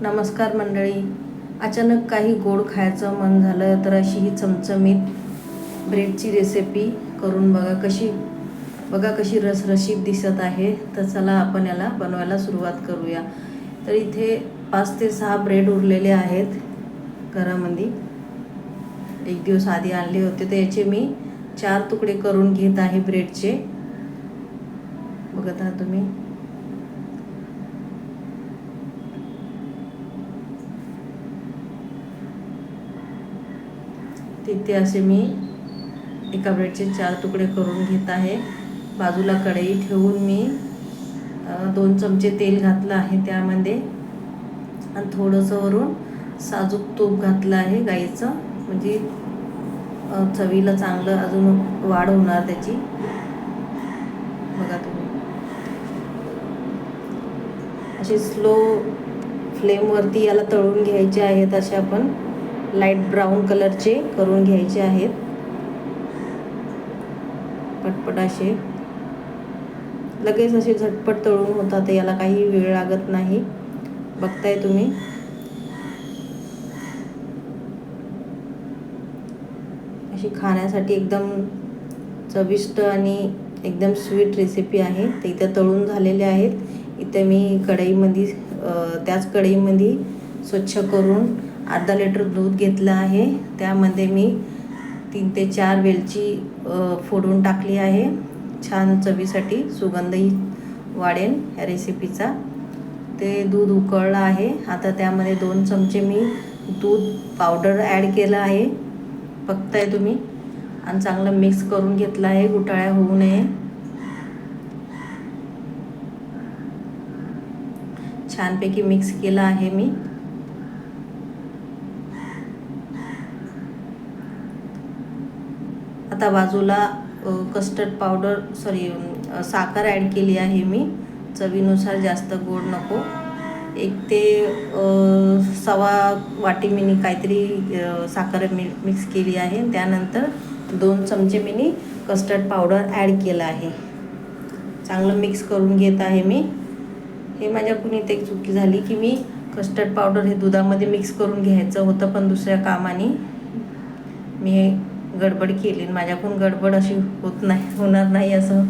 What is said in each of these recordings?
नमस्कार मंडळी. अचानक काही गोड खायचं मन झालं तर अशी ही चमचमीत ब्रेडची रेसिपी करून बघा कशी रसरशीत दिसत आहे. तर चला आपण याला बनवायला सुरुवात करूया. तर इथे 5 ते 6 ब्रेड उरलेले आहेत घरामध्ये. एक दिवस आधी आणले होते. तर याचे मी 4 तुकडे करून घेत आहे ब्रेडचे. बघत आहात तुम्ही. तिथे असे मी एका ब्रेडचे 4 तुकडे करून घेत आहे. बाजूला कढई ठेवून मी 2 चमचे तेल घातलं आहे त्यामध्ये, आणि थोडंसं वरून साजूक तूप घातलं आहे गाईचं, म्हणजे चवीला चांगलं अजून वाढ होणार त्याची. बघा तुम्ही, असे स्लो फ्लेमवरती याला तळून घ्यायचे आहेत. असे आपण लाईट ब्राऊन कलरचे करून घ्यायचे आहेत. पटपट असे लगेच असे झटपट तळून होतात. याला काही वेळ लागत नाही. बघताय तुम्ही. अशी खाण्यासाठी एकदम चविष्ट आणि एकदम स्वीट रेसिपी आहे. ते इथं तळून झालेले आहेत. इथे मी कढईमध्ये त्याच कढईमध्ये स्वच्छ करून अर्धा लिटर दूध घेतलं आहे. त्यामध्ये मी 3 ते 4 वेलची फोडून टाकली आहे. छान चवीसाठी सुगंधही वाढेल ह्या रेसिपीचा. ते दूध उकळलं आहे. आता त्यामध्ये 2 चमचे मी दूध पावडर ॲड केलं आहे. बघताय तुम्ही. आणि चांगलं मिक्स करून घेतलं आहे, गुटाळ्या होऊ नये. छानपैकी मिक्स केलं आहे मी. आता बाजूला साखर ॲड केली आहे मी, चवीनुसार. जास्त गोड नको. 1 ते 1.25 वाटी मी काहीतरी साखर मिक्स केली आहे. त्यानंतर 2 चमचे मी कस्टर्ड पावडर ॲड केलं आहे. चांगलं मिक्स करून घेत आहे मी. हे माझ्याकडून इथे एक चुकी झाली की मी कस्टर्ड पावडर हे दुधामध्ये मिक्स करून घ्यायचं होतं, पण दुसऱ्या कामाने मी गडबड केली. माझ्याकडून गडबड अशी होणार नाही, असं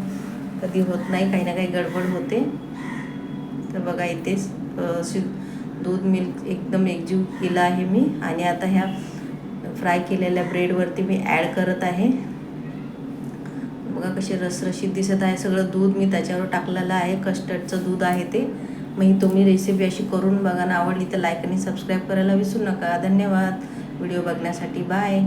कधी होत नाही. काही ना काही गडबड होते. तर बघा, इथेच दूध मिल्क एकदम एकजीव केलं आहे मी. आणि आता ह्या फ्राय केलेल्या ब्रेडवरती मी ॲड करत आहे. बघा कशी रसरशीत दिसत आहे. सगळं दूध मी त्याच्यावर टाकलेलं आहे. कस्टर्डचं दूध आहे ते. मग तुम्ही रेसिपी अशी करून बघा ना. आवडली तर लाईक आणि सबस्क्राईब करायला विसरू नका. धन्यवाद व्हिडिओ बघण्यासाठी. बाय.